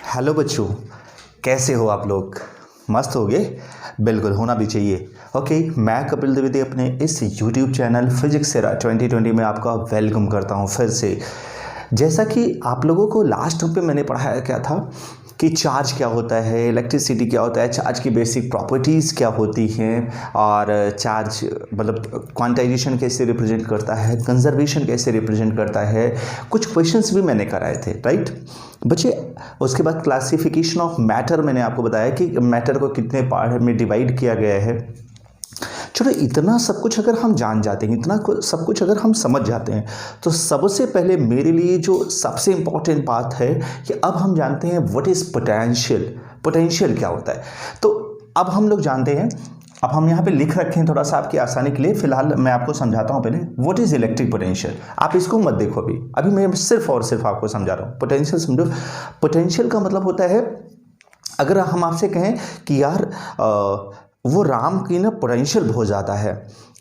Hello बच्चों, कैसे हो आप लोग? मस्त हो गए? बिल्कुल होना भी चाहिए। ओके, मैं कपिल द्विवेदी अपने इस यूट्यूब चैनल फिजिक्स सेरा 2020 में आपका वेलकम करता हूं फिर से। जैसा कि आप लोगों को लास्ट पे मैंने पढ़ाया क्या था कि चार्ज क्या होता है, इलेक्ट्रिसिटी क्या होता है, चार्ज की बेसिक प्रॉपर्टीज़ क्या होती हैं, और चार्ज मतलब क्वांटाइजेशन कैसे रिप्रेजेंट करता है, कंजर्वेशन कैसे रिप्रेजेंट करता है। कुछ क्वेश्चंस भी मैंने कराए थे, राइट बच्चे। उसके बाद क्लासिफिकेशन ऑफ मैटर मैंने आपको बताया कि मैटर को कितने पार्ट में डिवाइड किया गया है। चलो, इतना सब कुछ अगर हम जान जाते हैं, सब कुछ अगर हम समझ जाते हैं, तो सबसे पहले मेरे लिए जो सबसे इंपॉर्टेंट बात है कि अब हम जानते हैं व्हाट इज़ पोटेंशियल। पोटेंशियल क्या होता है, तो अब हम लोग जानते हैं। अब हम यहाँ पे लिख रखे हैं थोड़ा सा आपकी आसानी के लिए। फिलहाल मैं आपको समझाता हूँ पहले व्हाट इज़ इलेक्ट्रिक पोटेंशियल। आप इसको मत देखो अभी मैं सिर्फ और सिर्फ आपको समझा रहा हूँ। पोटेंशियल समझो। पोटेंशियल का मतलब होता है, अगर हम आपसे कहें कि यार वो राम की ना पोटेंशियल बहुत ज़्यादा है,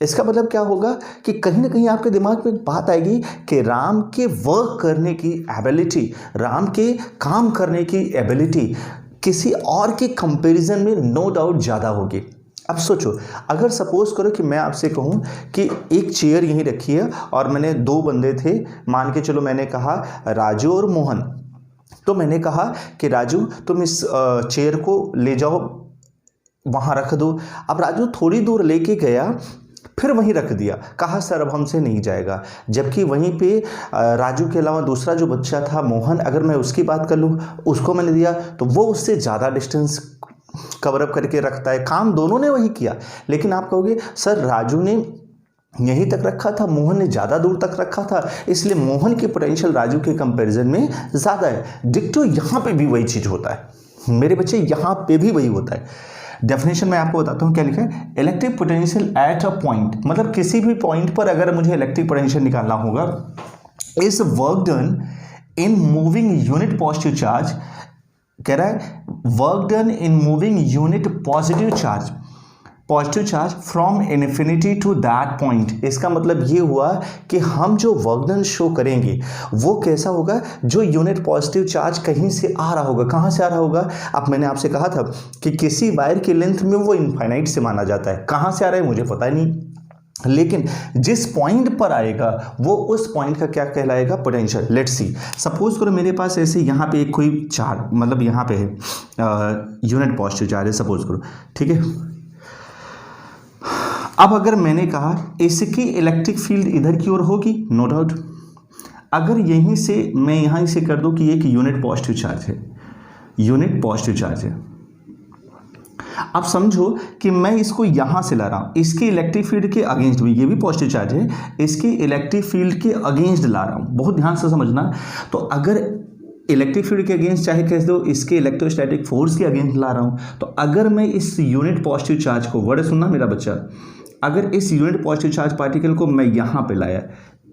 इसका मतलब क्या होगा कि कहीं ना कहीं आपके दिमाग में एक बात आएगी कि राम के वर्क करने की एबिलिटी, राम के काम करने की एबिलिटी किसी और के कंपैरिजन में नो डाउट ज़्यादा होगी। अब सोचो, अगर सपोज करो कि मैं आपसे कहूँ कि एक चेयर यहीं रखी है और मैंने दो बंदे थे, मान के चलो मैंने कहा राजू और मोहन। तो मैंने कहा कि राजू तुम इस चेयर को ले जाओ, वहाँ रख दो। अब राजू थोड़ी दूर लेके गया, फिर वहीं रख दिया, कहा सर अब हमसे नहीं जाएगा। जबकि वहीं पे राजू के अलावा दूसरा जो बच्चा था मोहन, अगर मैं उसकी बात कर लूँ, उसको मैंने दिया तो वो उससे ज़्यादा डिस्टेंस कवर अप करके रखता है। काम दोनों ने वही किया, लेकिन आप कहोगे सर राजू ने यहीं तक रखा था, मोहन ने ज़्यादा दूर तक रखा था, इसलिए मोहन की पोटेंशियल राजू के कंपैरिजन में ज़्यादा है। डिक्टो यहाँ पे भी वही चीज़ होता है मेरे बच्चे, यहाँ पे भी वही होता है। डेफिनेशन मैं आपको बताता हूँ क्या लिखा है। Electric potential at a point, मतलब किसी भी पॉइंट पर अगर मुझे इलेक्ट्रिक पोटेंशियल निकालना होगा, is work done in moving unit positive charge. कह रहा है work done in moving unit positive charge from infinity to that point. इसका मतलब ये हुआ कि हम जो वर्क डन शो करेंगे वो कैसा होगा, जो यूनिट पॉजिटिव चार्ज कहीं से आ रहा होगा। कहाँ से आ रहा होगा? अब मैंने आपसे कहा था कि किसी वायर की लेंथ में वो इनफाइनाइट से माना जाता है। कहाँ से आ रहा है मुझे पता नहीं, लेकिन जिस पॉइंट पर आएगा वो उस पॉइंट का क्या कहलाएगा? पोटेंशियल। लेट्स सी, सपोज करो मेरे पास ऐसे यहाँ पे एक कोई चार्ज, मतलब यहाँ पे है यूनिट पॉजिटिव चार्ज है, सपोज करो, ठीक है। अब अगर मैंने कहा इसकी इलेक्ट्रिक फील्ड इधर की ओर होगी, नो डाउट। अगर यहीं से मैं यहाँ से कर दूं कि एक यूनिट पॉजिटिव चार्ज है, यूनिट पॉजिटिव चार्ज है। अब समझो कि मैं इसको यहां से ला रहा हूं, इसकी इलेक्ट्रिक फील्ड के अगेंस्ट में, ये भी पॉजिटिव चार्ज है, इसकी इलेक्ट्रिक फील्ड के अगेंस्ट ला रहा हूं। बहुत ध्यान से समझना। तो अगर इलेक्ट्रिक फील्ड के अगेंस्ट चाहे कह दो इसके इलेक्ट्रोस्टैटिक फोर्स के अगेंस्ट ला रहा हूं, तो अगर मैं इस यूनिट पॉजिटिव चार्ज को, वर्ड सुनना मेरा बच्चा, अगर इस यूनिट पॉजिटिव चार्ज पार्टिकल को मैं यहाँ पे लाया,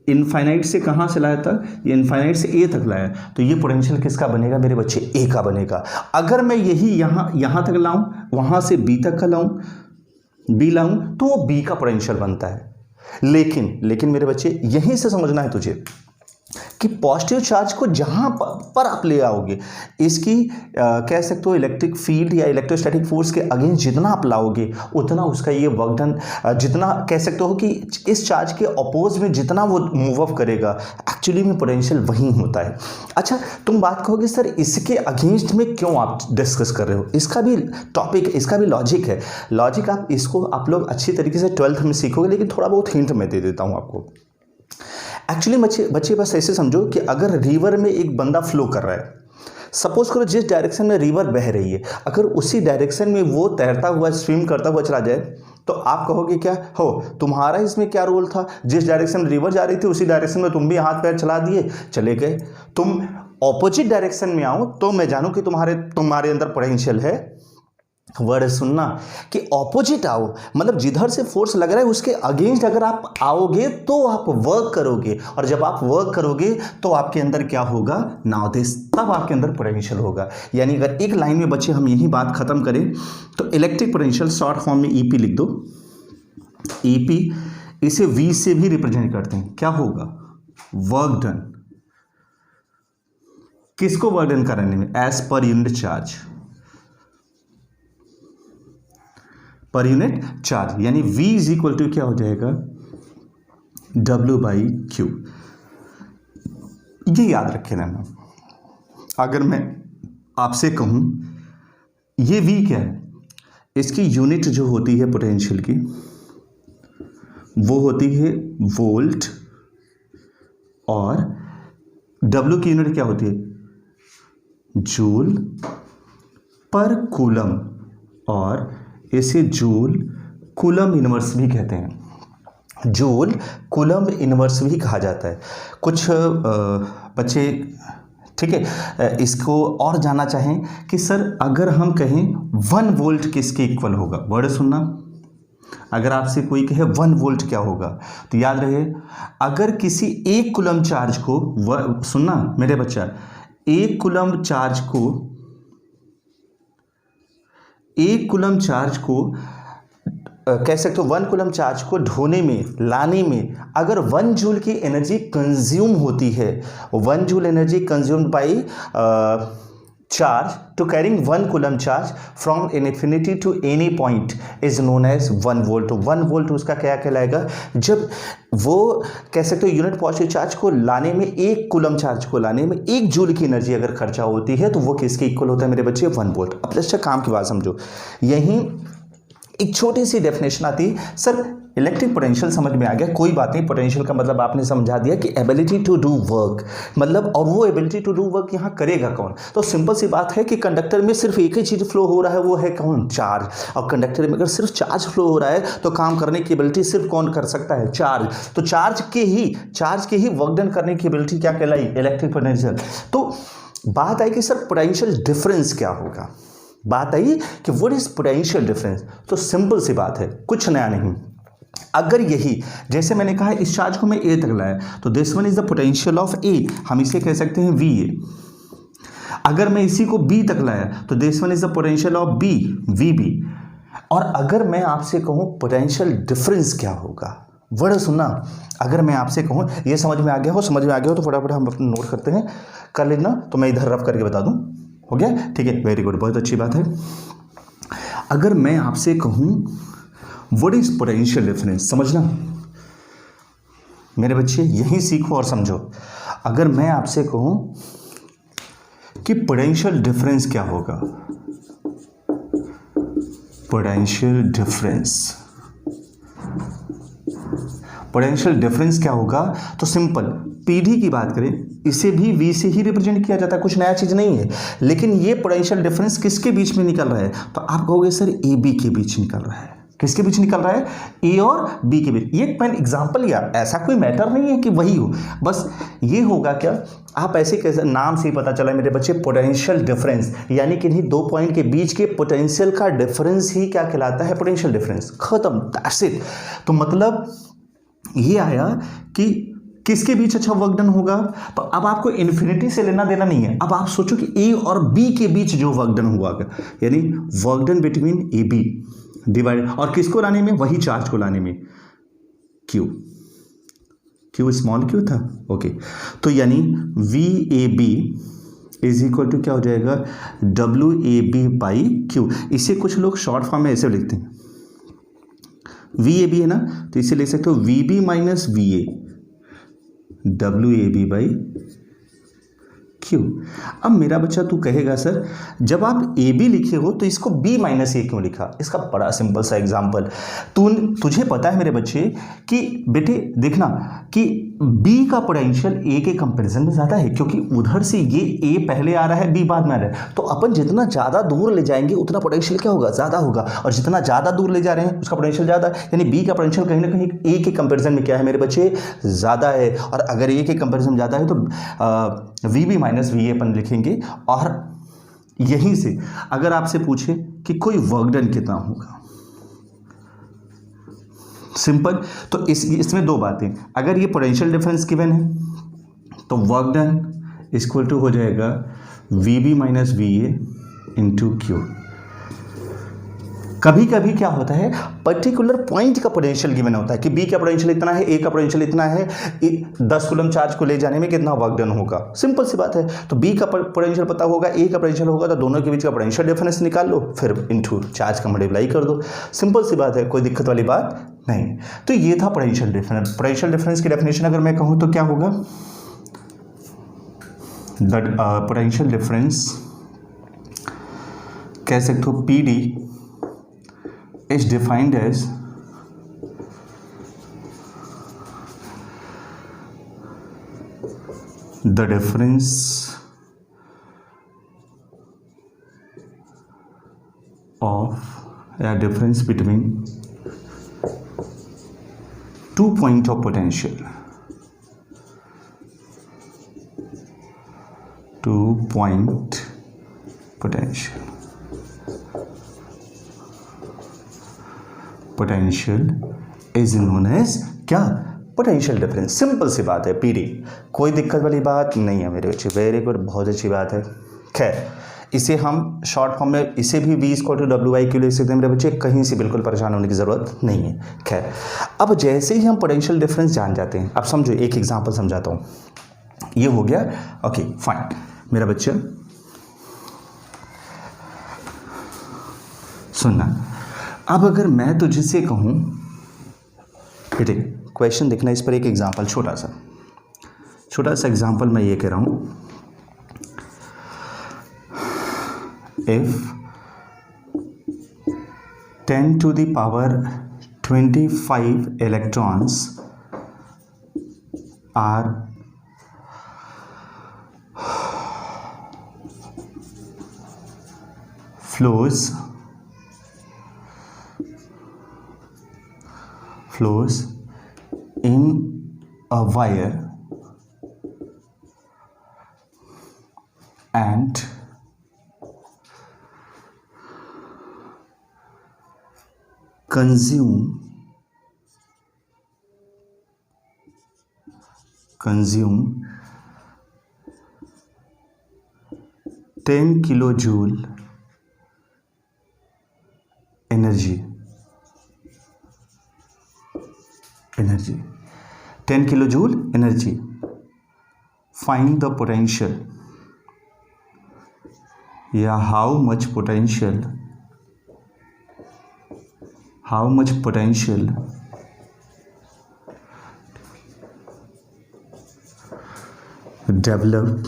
इनफाइनाइट से कहाँ से लाया था, ये इनफाइनाइट से ए तक लाया, तो ये पोटेंशियल किसका बनेगा मेरे बच्चे? ए का बनेगा। अगर मैं यही यहाँ तक लाऊं, वहाँ से बी तक का लाऊं, बी लाऊं, तो वो बी का पोटेंशियल बनता है। लेकिन मेरे बच्चे यहीं से समझना है तुझे कि पॉजिटिव चार्ज को जहां पर आप ले आओगे, इसकी कह सकते हो इलेक्ट्रिक फील्ड या इलेक्ट्रोस्टैटिक फोर्स के अगेंस्ट जितना आप लाओगे, उतना उसका ये वर्क डन, जितना कह सकते हो कि इस चार्ज के अपोज में जितना वो मूव अप करेगा, एक्चुअली में पोटेंशियल वही होता है। अच्छा, तुम बात कहोगे सर इसके अगेंस्ट में क्यों आप डिस्कस कर रहे हो? इसका भी टॉपिक, इसका भी लॉजिक है। लॉजिक आप लोग अच्छी तरीके से 12th में सीखोगे, लेकिन थोड़ा बहुत हिंट मैं दे देता हूँ आपको। एक्चुअली बच्चे बस ऐसे समझो कि अगर रिवर में एक बंदा फ्लो कर रहा है, सपोज करो जिस डायरेक्शन में रिवर बह रही है, अगर उसी डायरेक्शन में वो तैरता हुआ, स्विम करता हुआ चला जाए, तो आप कहोगे क्या हो, तुम्हारा इसमें क्या रोल था? जिस डायरेक्शन में रिवर जा रही थी उसी डायरेक्शन में तुम भी हाथ पैर चला दिए, चले गए। तुम ऑपोजिट डायरेक्शन में आओ तो मैं जानूं कि तुम्हारे अंदर पोटेंशियल है। वर्ड सुनना कि ऑपोजिट आओ, मतलब जिधर से फोर्स लग रहा है उसके अगेंस्ट अगर आप आओगे तो आप वर्क करोगे, और जब आप वर्क करोगे तो आपके अंदर क्या होगा? नाउ दिस, तब आपके अंदर पोटेंशियल होगा। यानी अगर एक लाइन में बच्चे हम यही बात खत्म करें तो इलेक्ट्रिक पोटेंशियल शॉर्ट फॉर्म में ईपी लिख दो। ईपी, इसे वी से भी रिप्रेजेंट करते हैं, क्या होगा? Work done. किसको वर्क डन कराने में, as per unit charge, per unit charge, यानी V इज इक्वल टू क्या हो जाएगा, W/Q। ये याद रखे रहना। अगर मैं आपसे कहूं ये V क्या है, इसकी यूनिट जो होती है पोटेंशियल की वो होती है वोल्ट, और W की यूनिट क्या होती है, जूल पर कूलम, और इसे जूल कूलम इनवर्स भी कहते हैं, जूल कूलम इनवर्स भी कहा जाता है। कुछ बच्चे ठीक है इसको और जानना चाहें कि सर अगर हम कहें 1 वोल्ट किसके इक्वल होगा, वर्ड सुनना, अगर आपसे कोई कहे 1 वोल्ट क्या होगा, तो याद रहे अगर किसी 1 कूलम चार्ज को, सुनना मेरे बच्चा, 1 कूलम चार्ज को, 1 कूलम चार्ज को कह सकते हो 1 कूलम चार्ज को ढोने में, लाने में अगर 1 जूल की एनर्जी कंज्यूम होती है, 1 joule energy consumed by charge to carrying 1 coulomb charge from infinity to any point is known as 1 volt. 1 volt उसका क्या कहलाएगा, जब वो कह सकते हो यूनिट पॉजिटिव चार्ज को लाने में, 1 कूलम चार्ज को लाने में 1 जूल की एनर्जी अगर खर्चा होती है तो वो किसके इक्वल होता है मेरे बच्चे, 1 वोल्ट। अब अच्छा काम की बात समझो, यहीं एक छोटी सी डेफिनेशन आती है, सर इलेक्ट्रिक पोटेंशियल समझ में आ गया, कोई बात नहीं, पोटेंशियल का मतलब आपने समझा दिया कि एबिलिटी टू डू वर्क, मतलब और वो एबिलिटी टू डू वर्क यहाँ करेगा कौन, तो सिंपल सी बात है कि कंडक्टर में सिर्फ एक ही चीज़ फ्लो हो रहा है, वो है कौन, चार्ज। और कंडक्टर में अगर सिर्फ चार्ज फ्लो हो रहा है तो काम करने की एबिलिटी सिर्फ कौन कर सकता है, चार्ज। तो चार्ज के ही वर्क डन करने की एबिलिटी क्या कहलाई, इलेक्ट्रिक पोटेंशियल। तो बात आई कि सर पोटेंशियल डिफरेंस क्या होगा, बात आई कि व्हाट इज पोटेंशियल डिफरेंस। तो सिंपल सी बात है, कुछ नया नहीं, अगर यही जैसे मैंने कहा इस चार्ज को मैं ए तक लाया तो this one is the potential of A, हम इसे कह सकते हैं VA। अगर मैं इसी को B तक लाया तो this one is the potential of B, VB। और अगर मैं आपसे कहूं पोटेंशियल डिफरेंस क्या होगा, वर्ड सुनना, अगर मैं आपसे कहूं ये समझ में आ गया हो तो फटाफट हम अपना नोट करते हैं, कर लेना, तो मैं इधर रफ करके बता दूं, हो गया, ठीक है, वेरी गुड, बहुत अच्छी बात है। अगर मैं आपसे कहूं व्हाट इज पोटेंशियल डिफरेंस, समझना मेरे बच्चे, यही सीखो और समझो। अगर मैं आपसे कहूं कि पोटेंशियल डिफरेंस क्या होगा, पोटेंशियल डिफरेंस क्या होगा, तो सिंपल पीडी की बात करें, इसे भी V से ही रिप्रेजेंट किया जाता है, कुछ नया चीज़ नहीं है। लेकिन ये पोटेंशियल डिफरेंस किसके बीच में निकल रहा है, तो आप कहोगे सर AB के बीच निकल रहा है। किसके बीच निकल रहा है, A और B के बीच। ये मैंने एग्जांपल लिया, ऐसा कोई मैटर नहीं है कि वही हो, बस ये होगा क्या, आप ऐसे कैसे नाम से ही पता चला मेरे बच्चे, पोटेंशियल डिफरेंस, यानी कि इन्हीं 2 पॉइंट के बीच के पोटेंशियल का डिफरेंस ही क्या कहलाता है, पोटेंशियल डिफरेंस, खत्म, दैट्स इट। तो मतलब ये आया कि किसके बीच अच्छा वर्क डन होगा। तो अब आपको इन्फिनिटी से लेना देना नहीं है, अब आप सोचो कि A और B के बीच जो वर्क डन हुआ, यानी work done between AB divide, और किसको लाने में, वही चार्ज को लाने में, Q स्मॉल q था, ओके। तो यानी VAB इज इक्वल टू क्या हो जाएगा, WAB/Q। इसे कुछ लोग शॉर्ट फॉर्म में ऐसे लिखते हैं, VAB है ना, तो इसे लिख सकते हो VB माइनस VA, WAB/Q। अब मेरा बच्चा तू कहेगा सर जब आप AB लिखे हो तो इसको B माइनस A क्यों लिखा, इसका बड़ा सिंपल सा एग्जांपल, तुझे पता है मेरे बच्चे कि बेटे देखना कि B का पोटेंशियल A के कंपैरिजन में ज़्यादा है, क्योंकि उधर से ये A पहले आ रहा है, B बाद में आ रहा है, तो अपन जितना ज़्यादा दूर ले जाएंगे उतना पोटेंशियल क्या होगा, ज़्यादा होगा, और जितना ज़्यादा दूर ले जा रहे हैं उसका पोटेंशियल ज़्यादा, यानी B का पोटेंशियल कहीं ना कहीं A के कंपैरिजन में क्या है मेरे बच्चे, ज़्यादा है। और अगर A के कंपैरिजन ज़्यादा है तो VB माइनस VA अपन लिखेंगे। और यहीं से अगर आपसे पूछे कि कोई वर्क डन कितना होगा, सिंपल, तो इसमें 2 बातें, अगर ये पोटेंशियल डिफरेंस गिवन है तो वर्क डन इक्वल टू हो जाएगा VB minus VA into Q। कभी कभी क्या होता है, पर्टिकुलर पॉइंट का पोटेंशियल गिवन होता है कि बी का पोटेंशियल इतना है, ए का पोटेंशियल इतना है, 10 कूलम चार्ज को ले जाने में कितना वर्क डन होगा। सिंपल सी बात है। तो बी का पोटेंशियल पता होगा, ए का पोटेंशियल होगा, तो दोनों के बीच का पोटेंशियल डिफरेंस निकाल लो, फिर इनटू चार्ज का मल्टीप्लाई कर दो। सिंपल सी बात है, कोई दिक्कत वाली बात नहीं। तो ये था पोटेंशियल डिफरेंस। पोटेंशियल डिफरेंस की डेफिनेशन अगर मैं कहूँ तो क्या होगा, पोटेंशियल डिफरेंस कह सकते हो P D is defined as the difference of या difference between 2 point of potential, 2 point potential is known as क्या, पोटेंशियल डिफरेंस। सिंपल सी बात है, पीडी, कोई दिक्कत वाली बात नहीं है मेरे बच्चे। वेरी गुड, बहुत अच्छी बात है। खैर, इसे हम शॉर्ट फॉर्म में इसे भी V = WI लिख सकते हैं मेरे बच्चे, कहीं से बिल्कुल परेशान होने की ज़रूरत नहीं है। खैर, अब जैसे ही हम पोटेंशियल डिफरेंस जान जाते हैं, अब समझो एक एग्जांपल समझाता हूँ। ये हो गया, ओके फाइन मेरा बच्चा, सुनना। अब अगर मैं तुझसे कहूँ, बेटे क्वेश्चन देखना, इस पर एक एग्जांपल छोटा सा एग्जांपल मैं ये कह रहा हूँ, if 10⁻25 electrons are flows in a wire and consume 10 kilojoule energy 10 kilojoule energy, find the potential, या how much potential developed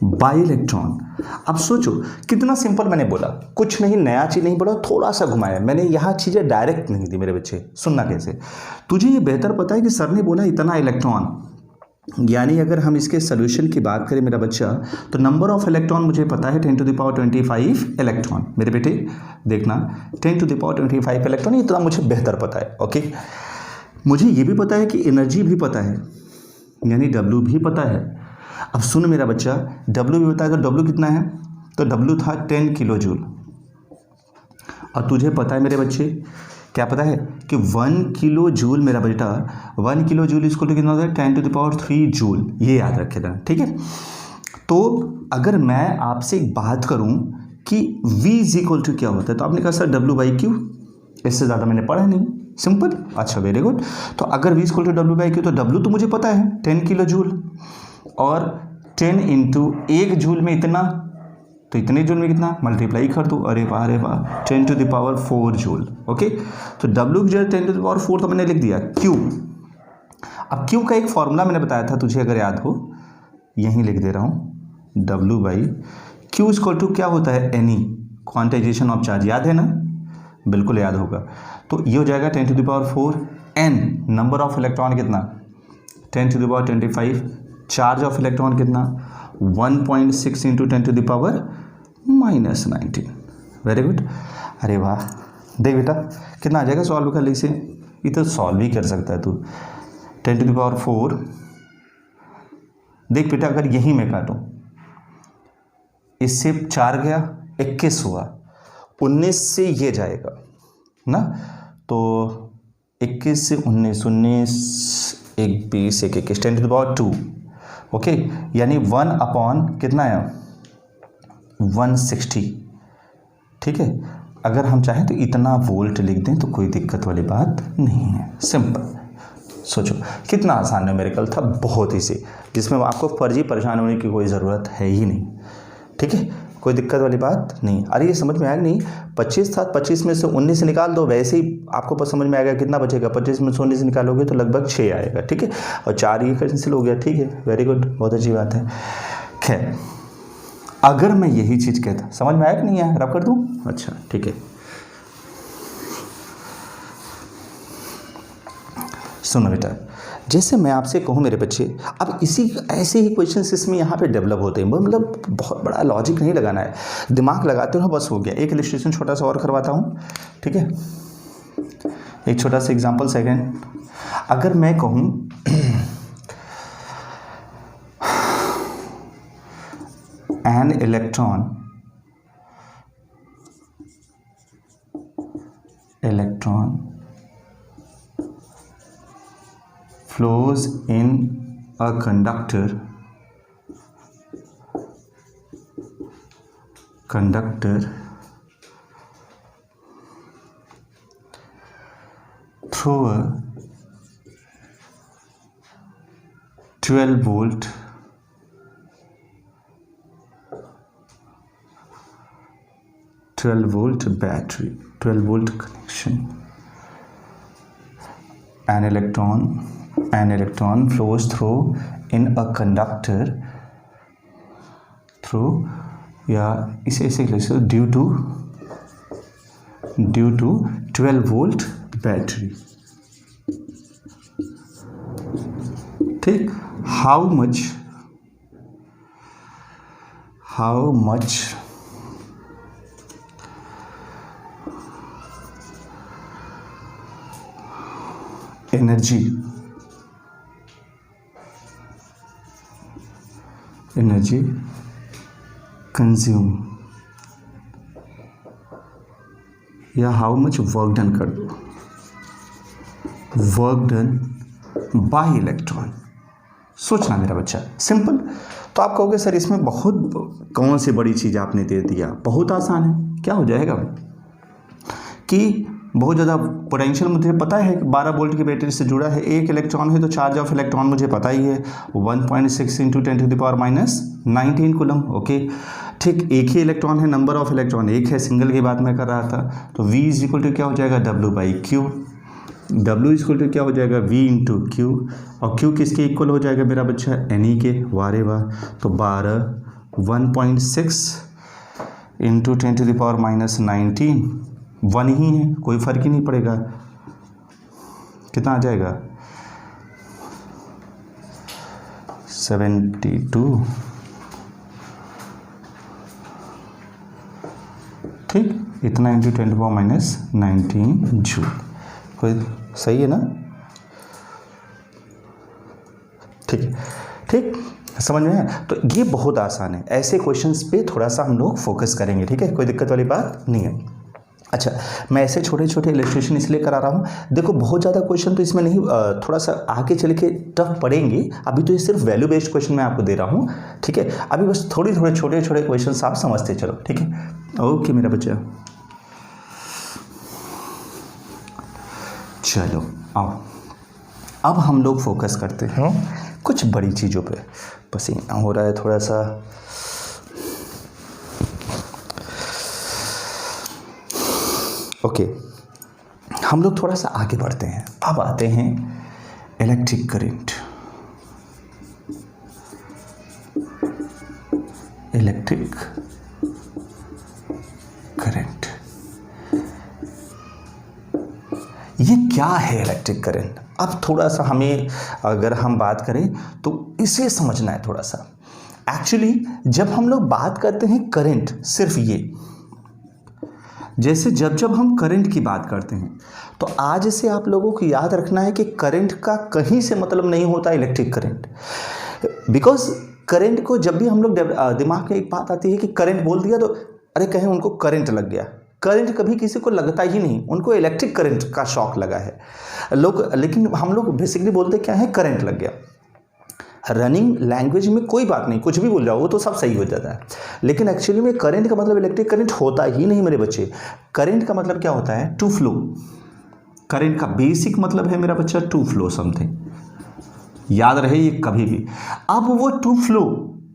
by electron. अब सोचो कितना सिंपल मैंने बोला, कुछ नहीं, नया चीज़ नहीं बोला, थोड़ा सा घुमाया मैंने, यहाँ चीज़ें डायरेक्ट नहीं दी मेरे बच्चे। सुनना कैसे, तुझे ये बेहतर पता है कि सर ने बोला इतना इलेक्ट्रॉन, यानी अगर हम इसके सोल्यूशन की बात करें मेरा बच्चा, तो नंबर ऑफ इलेक्ट्रॉन मुझे पता है 10⁻25 इलेक्ट्रॉन। मेरे बेटे देखना, 10⁻25 इलेक्ट्रॉन, इतना मुझे बेहतर पता है। ओके, मुझे ये भी पता है कि एनर्जी भी पता है, यानी W भी पता है। अब सुन मेरा बच्चा, W भी होता है, तो W कितना है, तो W था 10 किलोजूल। और तुझे पता है मेरे बच्चे, क्या पता है कि 1 किलो जूल मेरा बेटा, 1 किलो जूल इसको कितना होता है, 10⁻³ जूल। ये याद रखेगा, ठीक है। तो अगर मैं आपसे एक बात करूं कि V = क्या होता है, तो आपने कहा सर W/Q, इससे ज़्यादा मैंने पढ़ा नहीं, सिंपल। अच्छा, वेरी गुड। तो अगर V = W/Q, तो W तो मुझे पता है 10 किलो जूल, और 10 × 1 जूल में इतना, तो इतने जूल में कितना, मल्टीप्लाई कर दो। अरे वाह 10⁻4 जूल। ओके, तो W की जगह 10⁻4 तो मैंने लिख दिया Q। अब Q का एक फॉर्मूला मैंने बताया था तुझे, अगर याद हो, यहीं लिख दे रहा हूँ, W/Q = क्या होता है, Ni, क्वांटाइजेशन ऑफ चार्ज। याद है ना, बिल्कुल याद होगा। तो ये हो जाएगा 10⁻4, N नंबर ऑफ इलेक्ट्रॉन कितना, 10⁻25, चार्ज ऑफ इलेक्ट्रॉन कितना, 1.6 × 10⁻−19। Very good. अरे वाह, देख बेटा कितना आ जाएगा, सॉल्व कर ली इसे, ये तो सॉल्व ही कर सकता है तू। 10⁻4, देख बेटा अगर यही मैं काटूँ, इससे 4 गया, 21 हुआ, 19 से ये जाएगा ना, तो 21 से 19, 19 1 20 1 21, 10⁻2 ओके, यानी 1 अपॉन कितना है 160, ठीक है। अगर हम चाहें तो इतना वोल्ट लिख दें तो कोई दिक्कत वाली बात नहीं है, सिंपल। सोचो कितना आसान न्यूमेरिकल था, बहुत ही से, जिसमें आपको फर्जी परेशान होने की कोई ज़रूरत है ही नहीं, ठीक है, कोई दिक्कत वाली बात नहीं। अरे ये समझ में आएगा नहीं, 25 था, 25 में से 19 निकाल दो, वैसे ही आपको समझ में आएगा कितना बचेगा। 25 में से 19 निकालोगे तो लगभग 6 आएगा, ठीक है, और 4 ये कैंसिल हो गया, ठीक है, वेरी गुड, बहुत अच्छी बात है। खैर, अगर मैं यही चीज़ कहता, समझ में आया कि नहीं आया, रब कर दूँ? अच्छा ठीक है, सुनो बेटा, जैसे मैं आपसे कहूँ मेरे बच्चे, अब इसी ऐसे ही क्वेश्चन इसमें यहाँ पे डेवलप होते हैं, मतलब बहुत बड़ा लॉजिक नहीं लगाना है, दिमाग लगाते हो बस हो गया। एक इलस्ट्रेशन छोटा सा और करवाता हूँ, ठीक है, एक छोटा सा एग्जांपल सेकंड। अगर मैं कहूँ an electron flows in a conductor through a 12 volt battery, 12 volt connection. An electron flows through in a conductor through, या इसे लिख सकते due to 12 volt battery, ठीक। how much energy consume, या हाउ मच वर्क डन कर दो, work done by electron. सोचना मेरा बच्चा, सिंपल। तो आप कहोगे सर इसमें बहुत कौन सी बड़ी चीज़ आपने दे दिया, बहुत आसान है। क्या हो जाएगा कि बहुत ज़्यादा पोटेंशियल मुझे पता है कि 12 वोल्ट की बैटरी से जुड़ा है, एक इलेक्ट्रॉन है तो चार्ज ऑफ इलेक्ट्रॉन मुझे पता ही है 1.6 × 10⁻⁻19 कूलम, ओके, ठीक। एक ही इलेक्ट्रॉन है, नंबर ऑफ इलेक्ट्रॉन एक है, सिंगल की बात मैं कर रहा था। तो V = क्या हो जाएगा W/Q, W = क्या हो जाएगा V × Q, और Q किसके इक्वल हो जाएगा मेरा बच्चा, Ne के, वारे वाह। तो 1.6 × 10⁻⁻19 1 ही है, कोई फर्क ही नहीं पड़ेगा, कितना आ जाएगा 72, ठीक, इतना × 10⁻⁻19 जूल, कोई सही है ना, ठीक, समझ में आया। तो ये बहुत आसान है, ऐसे क्वेश्चंस पे थोड़ा सा हम लोग फोकस करेंगे, ठीक है, कोई दिक्कत वाली बात नहीं है। अच्छा, मैं ऐसे छोटे छोटे इलस्ट्रेशन इसलिए करा रहा हूँ, देखो बहुत ज़्यादा क्वेश्चन तो इसमें नहीं, थोड़ा सा आगे चल के टफ पड़ेंगे। अभी तो ये सिर्फ वैल्यू बेस्ड क्वेश्चन मैं आपको दे रहा हूँ, ठीक है, अभी बस थोड़े छोटे क्वेश्चन आप समझते चलो, ठीक है, ओके मेरा बच्चा। चलो आओ, अब हम लोग फोकस करते हैं कुछ बड़ी चीज़ों पे। पसीना हो रहा है थोड़ा सा, ओके, हम लोग थोड़ा सा आगे बढ़ते हैं। अब आते हैं इलेक्ट्रिक करंट। ये क्या है इलेक्ट्रिक करंट? अब थोड़ा सा हमें अगर हम बात करें तो इसे समझना है थोड़ा सा। एक्चुअली जब हम लोग बात करते हैं करंट, सिर्फ ये, जैसे जब हम करंट की बात करते हैं तो आज से आप लोगों को याद रखना है कि करंट का कहीं से मतलब नहीं होता इलेक्ट्रिक करंट। बिकॉज करंट को जब भी हम लोग दिमाग में एक बात आती है कि करंट बोल दिया तो अरे कहें उनको करंट लग गया। करंट कभी किसी को लगता ही नहीं, उनको इलेक्ट्रिक करंट का शॉक लगा है लोग, लेकिन हम लोग बेसिकली बोलते क्या है, करंट लग गया। रनिंग लैंग्वेज में कोई बात नहीं, कुछ भी बोल जाओ वो तो सब सही हो जाता है, लेकिन एक्चुअली में करंट का मतलब इलेक्ट्रिक करंट होता ही नहीं मेरे बच्चे। करंट का मतलब क्या होता है? To flow. करंट का बेसिक मतलब है मेरा बच्चा टू फ्लो समथिंग, याद रहे ये कभी भी। अब वो टू फ्लो,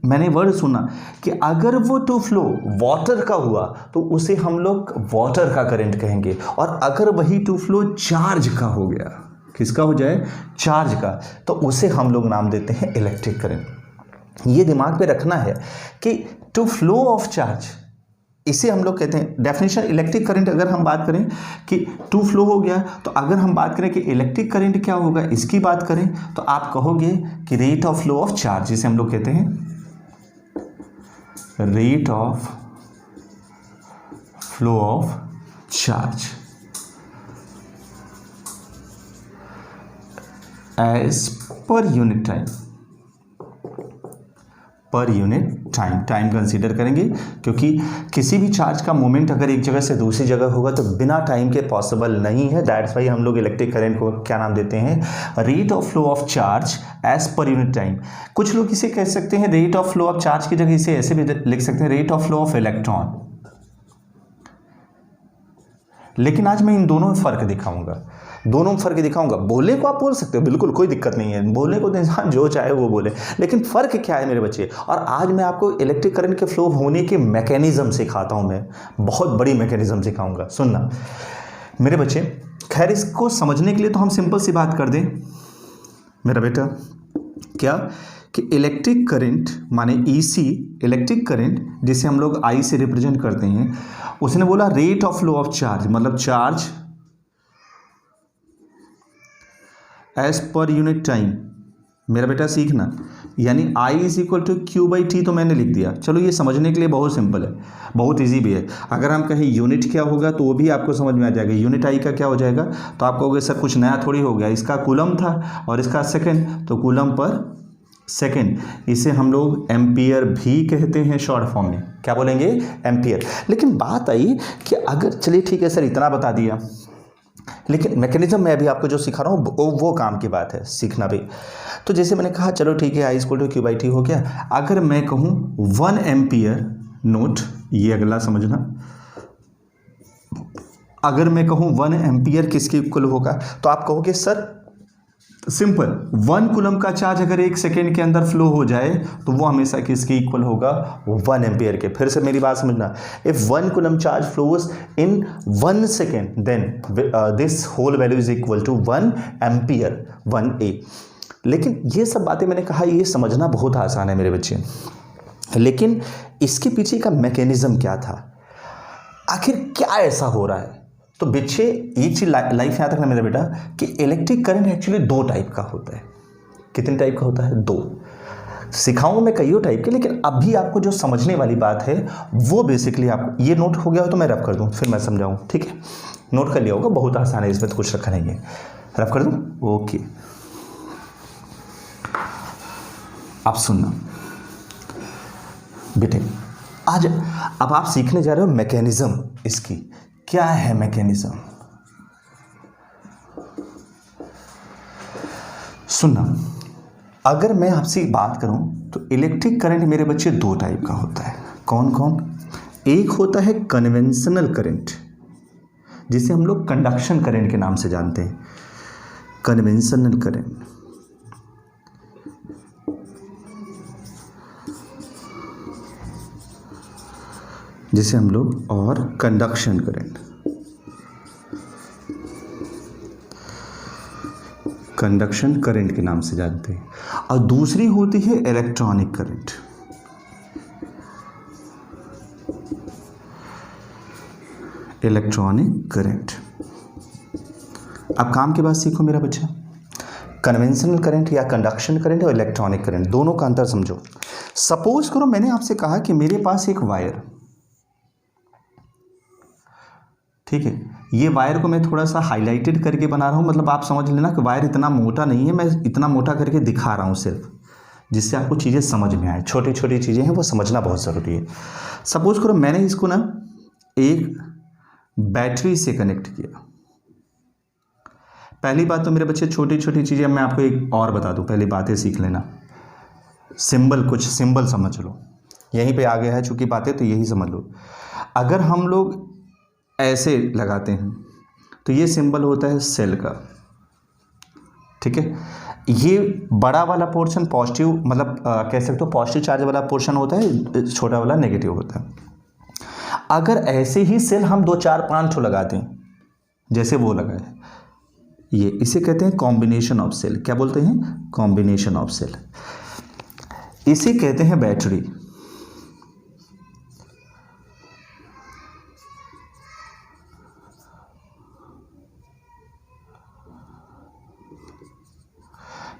मैंने वर्ड सुना कि अगर वो टू फ्लो वाटर का हुआ तो उसे हम लोग वाटर का करंट कहेंगे, और अगर वही टू फ्लो चार्ज का हो गया, किसका हो जाए? चार्ज का, तो उसे हम लोग नाम देते हैं इलेक्ट्रिक करंट। ये दिमाग पे रखना है कि टू फ्लो ऑफ चार्ज, इसे हम लोग कहते हैं डेफिनेशन इलेक्ट्रिक करंट। अगर हम बात करें कि टू फ्लो हो गया, तो अगर हम बात करें कि इलेक्ट्रिक करंट क्या होगा, इसकी बात करें तो आप कहोगे कि rate of flow of charge, जिसे हम लोग कहते हैं rate of flow of charge as per unit time. Per unit time consider करेंगे, क्योंकि किसी भी चार्ज का मूवमेंट अगर एक जगह से दूसरी जगह होगा तो बिना टाइम के पॉसिबल नहीं है। दैट्स वाई हम लोग इलेक्ट्रिक करंट को क्या नाम देते हैं? Rate of flow of charge as per unit time. कुछ लोग इसे कह सकते हैं rate of flow of charge की जगह इसे ऐसे भी लिख सकते हैं rate of flow of electron. लेकिन आज मैं इन दोनों में फ़र्क दिखाऊंगा, बोलने को आप बोल सकते हो, बिल्कुल कोई दिक्कत नहीं है, बोलने को तो इंसान जो चाहे वो बोले, लेकिन फ़र्क क्या है मेरे बच्चे। और आज मैं आपको इलेक्ट्रिक करंट के फ्लो होने के मैकेनिज्म सिखाता हूँ, मैं बहुत बड़ी मैकेनिज्म सिखाऊंगा, सुनना मेरे बच्चे। खैर इसको समझने के लिए तो हम सिंपल सी बात कर दें मेरा बेटा, क्या कि इलेक्ट्रिक करंट माने ईसी, इलेक्ट्रिक करंट जिसे हम लोग आई से रिप्रेजेंट करते हैं, उसने बोला rate of flow of charge, मतलब charge as per unit time. मेरा बेटा सीखना, यानी I is equal to Q by T, तो मैंने लिख दिया। चलो ये समझने के लिए बहुत सिंपल है, बहुत इजी भी है। अगर हम कहें यूनिट क्या होगा तो वो भी आपको समझ में आ जाएगा। यूनिट I का क्या हो जाएगा, तो आप कहोगे सर कुछ नया थोड़ी हो गया, इसका कूलम था और इसका सेकेंड, तो कूलम पर सेकेंड, इसे हम लोग एम्पियर भी कहते हैं शॉर्ट फॉर्म में। क्या बोलेंगे? एम्पियर। लेकिन बात आई कि अगर, चलिए ठीक है सर इतना बता दिया, लेकिन मैकेनिज्म मैं अभी आपको जो सिखा रहा हूँ वो काम की बात है, सीखना भी। तो जैसे मैंने कहा चलो ठीक है I equal to Q by T हो गया। अगर मैं कहूँ 1 एम्पियर, नोट ये अगला समझना, अगर मैं कहूँ 1 एम्पियर किसके इक्वल होगा, तो आप कहोगे सर सिंपल 1 कूलम का चार्ज अगर 1 सेकेंड के अंदर फ्लो हो जाए तो वो हमेशा किसके इक्वल होगा? 1 एम्पियर के। फिर से मेरी बात समझना, if 1 coulomb charge flows in 1 second then this whole value is equal to 1 ampere, 1A। लेकिन ये सब बातें मैंने कहा ये समझना बहुत आसान है मेरे बच्चे, लेकिन इसके पीछे का मैकेनिज्म क्या था, आखिर क्या ऐसा हो रहा है। तो बच्चे एक चीज लाइफ याद रखना मेरा बेटा कि इलेक्ट्रिक करंट एक्चुअली 2 टाइप का होता है। कितने टाइप का होता है? 2। सिखाऊंगा मैं कईयों टाइप के, लेकिन अभी आपको जो समझने वाली बात है वो बेसिकली आपको ये नोट हो गया हो तो मैं रफ कर दूं, फिर मैं समझाऊं, ठीक है? नोट कर लिया होगा, बहुत आसान है, इसमें तो कुछ रखा नहीं है। रफ कर दूं? ओके, आप सुनना बेटे, आज अब आप सीखने जा रहे हो मैकेनिज्म इसकी। क्या है मैकेनिज्म? सुनना, अगर मैं आपसे बात करूं तो इलेक्ट्रिक करंट मेरे बच्चे 2 टाइप का होता है। कौन कौन? एक होता है कन्वेंशनल करंट, जिसे हम लोग कंडक्शन करंट के नाम से जानते हैं। कन्वेंशनल करंट, जिसे हम लोग, और कंडक्शन करंट, कंडक्शन करंट के नाम से जानते हैं। और दूसरी होती है इलेक्ट्रॉनिक करंट। Electronic current. अब काम के बाद सीखो मेरा बच्चा, कन्वेंशनल करंट या कंडक्शन करंट और इलेक्ट्रॉनिक करंट दोनों का अंतर समझो। सपोज करो मैंने आपसे कहा कि मेरे पास एक वायर, ठीक है, ये वायर को मैं थोड़ा सा हाईलाइटेड करके बना रहा हूँ, मतलब आप समझ लेना कि वायर इतना मोटा नहीं है, मैं इतना मोटा करके दिखा रहा हूँ सिर्फ, जिससे आपको चीज़ें समझ में आए। छोटी छोटी चीज़ें हैं वो समझना बहुत ज़रूरी है। सपोज करो मैंने इसको ना एक बैटरी से कनेक्ट किया। पहली बात तो मेरे बच्चे छोटी छोटी चीज़ें मैं आपको एक और बता दूँ, पहली बातें सीख लेना। सिंबल, कुछ सिंबल समझ लो, यहीं पे आ गया है चूंकि बातें, तो यही समझ लो। अगर हम लोग ऐसे लगाते हैं तो ये सिंबल होता है सेल का, ठीक है। ये बड़ा वाला पोर्शन पॉजिटिव, मतलब कह सकते हो पॉजिटिव चार्ज वाला पोर्शन होता है, छोटा वाला नेगेटिव होता है। अगर ऐसे ही सेल हम 2 4 5 ठो लगाते हैं, जैसे वो लगा है, ये इसे कहते हैं कॉम्बिनेशन ऑफ सेल। क्या बोलते हैं? Combination of cell. इसे कहते हैं बैटरी।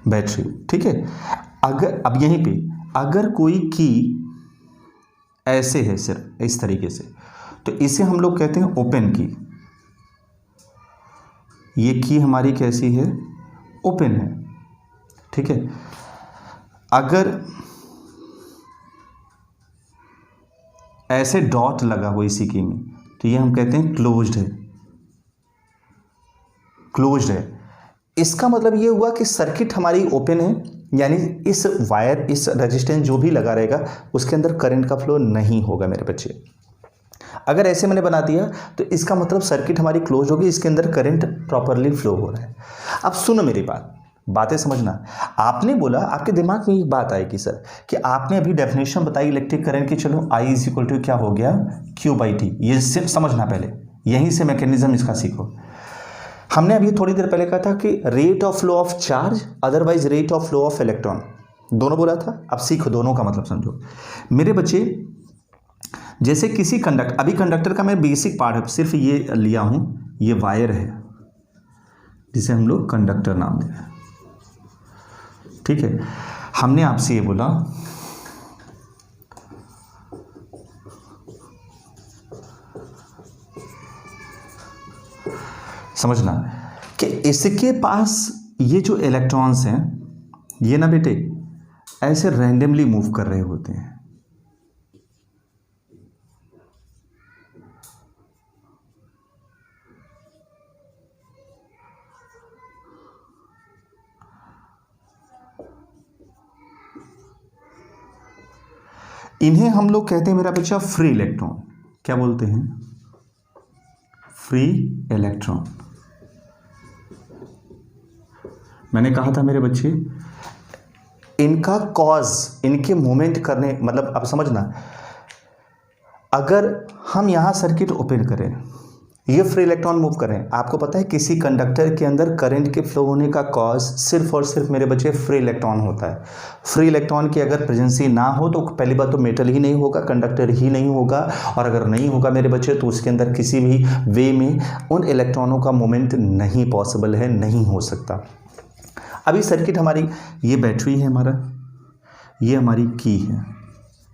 बैटरी, ठीक है। अगर अब यहीं पे अगर कोई की ऐसे है सिर्फ इस तरीके से, तो इसे हम लोग कहते हैं ओपन की। ये की हमारी कैसी है? ओपन है, ठीक है। अगर ऐसे डॉट लगा हो इसी की में, तो ये हम कहते हैं क्लोज्ड है। क्लोज्ड है, इसका मतलब ये हुआ कि सर्किट हमारी ओपन है, यानी इस वायर, इस रेजिस्टेंस जो भी लगा रहेगा उसके अंदर करंट का फ्लो नहीं होगा मेरे बच्चे। अगर ऐसे मैंने बना दिया तो इसका मतलब सर्किट हमारी क्लोज होगी, इसके अंदर करंट प्रॉपरली फ्लो हो रहा है। अब सुनो मेरी बातें समझना। आपने बोला, आपके दिमाग में एक बात आएगी सर कि आपने अभी डेफिनेशन बताई इलेक्ट्रिक करंट की, चलो I इज इक्वल टू क्या हो गया, Q/T। ये सिर्फ समझना, पहले यहीं से मैकेनिज्म इसका सीखो। हमने अभी थोड़ी देर पहले कहा था कि rate of flow of charge, otherwise rate of flow of electron, दोनों बोला था। अब सीखो, दोनों का मतलब समझो मेरे बच्चे। जैसे किसी कंडक्टर, अभी कंडक्टर का मैं बेसिक पार्ट सिर्फ ये लिया हूं, ये वायर है जिसे हम लोग कंडक्टर नाम दे रहे हैं, ठीक है। हमने आपसे ये बोला समझना कि इसके पास ये जो इलेक्ट्रॉन्स हैं, ये ना बेटे ऐसे रैंडमली मूव कर रहे होते हैं। इन्हें हम लोग कहते हैं मेरा बच्चा फ्री इलेक्ट्रॉन। क्या बोलते हैं? Free electron. मैंने कहा था मेरे बच्चे, इनका कॉज, इनके मूवमेंट करने, मतलब अब समझना, अगर हम यहां सर्किट ओपन करें, ये फ्री इलेक्ट्रॉन मूव करें, आपको पता है किसी कंडक्टर के अंदर करंट के फ्लो होने का कॉज सिर्फ और सिर्फ मेरे बच्चे फ्री इलेक्ट्रॉन होता है। फ्री इलेक्ट्रॉन की अगर प्रेजेंसी ना हो तो पहली बात तो मेटल ही नहीं होगा, कंडक्टर ही नहीं होगा, और अगर नहीं होगा मेरे बच्चे तो उसके अंदर किसी भी वे में उन इलेक्ट्रॉनों का मूवमेंट नहीं पॉसिबल है, नहीं हो सकता। अभी सर्किट हमारी, ये बैटरी है हमारा, ये हमारी की है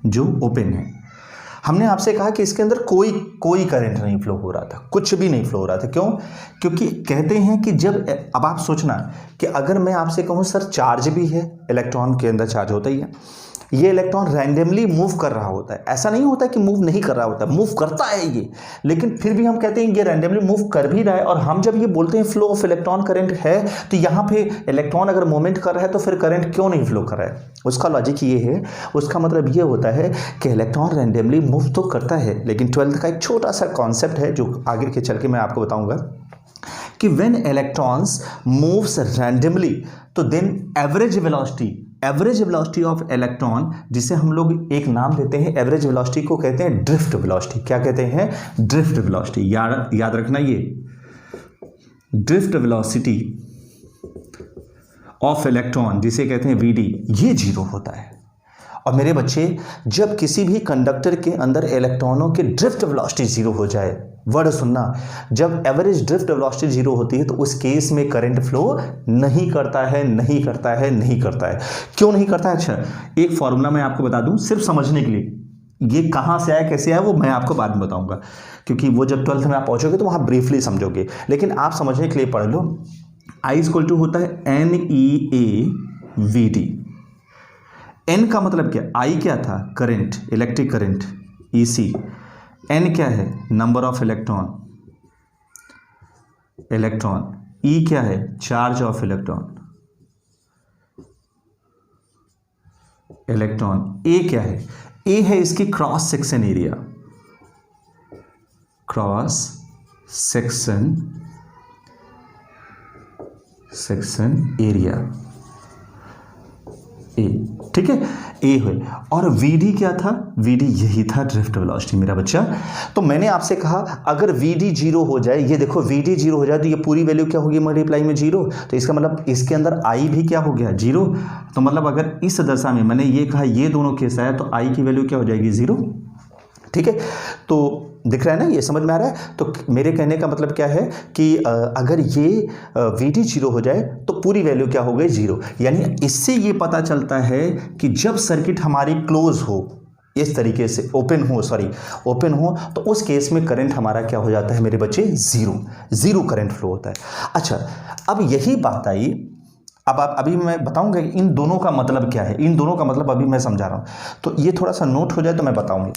जो ओपन है। हमने आपसे कहा कि इसके अंदर कोई करंट नहीं फ्लो हो रहा था, कुछ भी नहीं फ्लो हो रहा था। क्यों? क्योंकि कहते हैं कि जब, अब आप सोचना कि अगर मैं आपसे कहूँ सर चार्ज भी है, इलेक्ट्रॉन के अंदर चार्ज होता ही है, ये इलेक्ट्रॉन रैंडमली मूव कर रहा होता है, ऐसा नहीं होता कि मूव नहीं कर रहा होता, मूव करता है ये, लेकिन फिर भी हम कहते हैं ये रैंडमली मूव कर भी रहा है। और हम जब ये बोलते हैं फ्लो ऑफ इलेक्ट्रॉन करंट है, तो यहाँ पे इलेक्ट्रॉन अगर मूवमेंट कर रहा है तो फिर करंट क्यों नहीं फ्लो कर रहा है? उसका लॉजिक ये है, उसका मतलब ये होता है कि इलेक्ट्रॉन रैंडमली मूव तो करता है, लेकिन 12th का एक छोटा सा कॉन्सेप्ट है जो आगे के चल के मैं आपको बताऊंगा कि व्हेन इलेक्ट्रॉन्स मूव्स रैंडमली, तो then average velocity of electron, जिसे हम लोग एक नाम देते हैं, एवरेज वेलोसिटी को कहते हैं ड्रिफ्ट वेलोसिटी। क्या कहते हैं? Drift velocity. याद रखना, ये ड्रिफ्ट वेलोसिटी ऑफ इलेक्ट्रॉन जिसे कहते हैं VD, ये 0 होता है। और मेरे बच्चे, जब किसी भी कंडक्टर के अंदर इलेक्ट्रॉनों की ड्रिफ्ट वेलोसिटी 0 हो जाए, वर्ड सुनना, जब एवरेज ड्रिफ्ट वेलोसिटी 0 होती है तो उस केस में करंट फ्लो नहीं करता है। क्यों नहीं करता है? अच्छा, एक फॉर्मूला मैं आपको बता दूं सिर्फ समझने के लिए, ये कहां से आया कैसे आया वो मैं आपको बाद में बताऊंगा, क्योंकि वो जब 12th में आप पहुंचोगे तो वहां ब्रीफली समझोगे, लेकिन आप समझने के लिए पढ़ लो। I इक्वल टू होता है NEAVD। N का मतलब क्या? I क्या था? Current, electric current, EC। N क्या है? Number of electron. E क्या है? Charge of electron. इलेक्ट्रॉन। ए क्या है? ए है इसकी cross section area, cross section area A, ठीक है, ए है। और वीडी क्या था? वीडी यही था ड्रिफ्ट वेलोसिटी मेरा बच्चा। तो मैंने आपसे कहा अगर वीडी जीरो हो जाए, ये देखो वीडी जीरो हो जाए तो ये पूरी वैल्यू क्या होगी? मल्टीप्लाई में जीरो। तो इसका मतलब इसके अंदर आई भी क्या हो गया? जीरो। तो मतलब अगर इस दशा में मैंने ये कहा ये दोनों केस आया तो आई की वैल्यू क्या हो जाएगी? जीरो। ठीक है, तो दिख रहा है ना, ये समझ में आ रहा है? तो मेरे कहने का मतलब क्या है कि अगर ये वीडी जीरो हो जाए तो पूरी वैल्यू क्या हो गई? जीरो। यानी इससे ये पता चलता है कि जब सर्किट हमारी क्लोज हो, इस तरीके से ओपन हो तो उस केस में करंट हमारा क्या हो जाता है मेरे बच्चे? जीरो करंट फ्लो होता है। अच्छा, अब यही बात आई, अब आप अभी मैं बताऊंगा कि इन दोनों का मतलब क्या है। इन दोनों का मतलब अभी मैं समझा रहा हूं, तो ये थोड़ा सा नोट हो जाए तो मैं बताऊंगी।